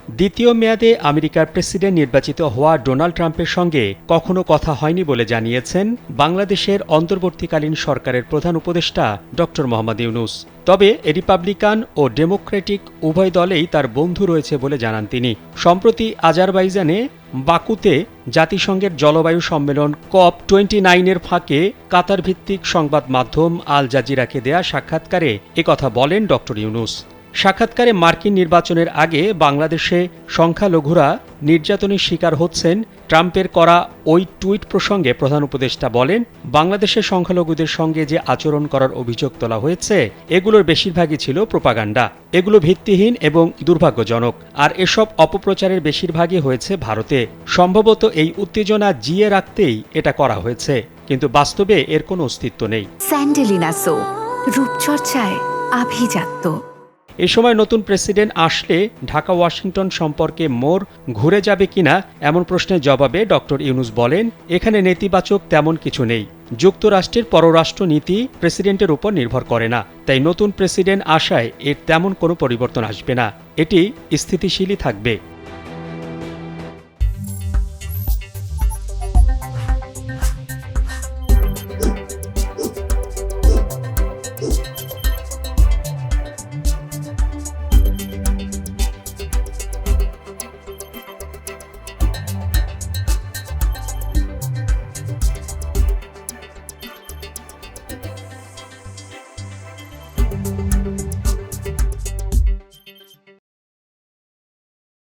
দ্বিতীয় মেয়াদে আমেরিকার প্রেসিডেন্ট নির্বাচিত হওয়া ডোনাল্ড ট্রাম্পের সঙ্গে কখনো কথা হয়নি বলে জানিয়েছেন বাংলাদেশের অন্তর্বর্তীকালীন সরকারের প্রধান উপদেষ্টা ড মোহাম্মদ ইউনূস। তবে রিপাবলিকান ও ডেমোক্রেটিক উভয় দলেই তার বন্ধু রয়েছে বলে জানান তিনি। সম্প্রতি আজারবাইজানে বাকুতে জাতিসংঘের জলবায়ু সম্মেলন COP29-এর ফাঁকে কাতার ভিত্তিক সংবাদ মাধ্যম আল জাজিরাকে দেয়া সাক্ষাৎকারে একথা বলেন ড ইউনূস। সাক্ষাৎকারে মার্কিন নির্বাচনের আগে বাংলাদেশে সংখ্যালঘুরা নির্যাতনের শিকার হচ্ছেন ট্রাম্পের করা ওই টুইট প্রসঙ্গে প্রধান উপদেষ্টা বলেন, বাংলাদেশের সংখ্যালঘুদের সঙ্গে যে আচরণ করার অভিযোগ তোলা হয়েছে এগুলোর বেশিরভাগই ছিল প্রোপাগান্ডা। এগুলো ভিত্তিহীন এবং দুর্ভাগ্যজনক। আর এসব অপপ্রচারের বেশিরভাগই হয়েছে ভারতে। সম্ভবত এই উত্তেজনা জিয়ে রাখতেই এটা করা হয়েছে, কিন্তু বাস্তবে এর কোনো অস্তিত্ব নেই। স্যান্ডেলিনা সো, রূপচর্চায় আভিজাত্য। এ সময় নতুন প্রেসিডেন্ট আসলে ঢাকা ওয়াশিংটন সম্পর্কে মোড় ঘুরে যাবে কিনা এমন প্রশ্নের জবাবে ড ইউনূস বলেন, এখানে নেতিবাচক তেমন কিছু নেই। যুক্তরাষ্ট্রের পররাষ্ট্র নীতি প্রেসিডেন্টের উপর নির্ভর করে না, তাই নতুন প্রেসিডেন্ট আসায় এর তেমন কোনো পরিবর্তন আসবে না। এটি স্থিতিশীলই থাকবে।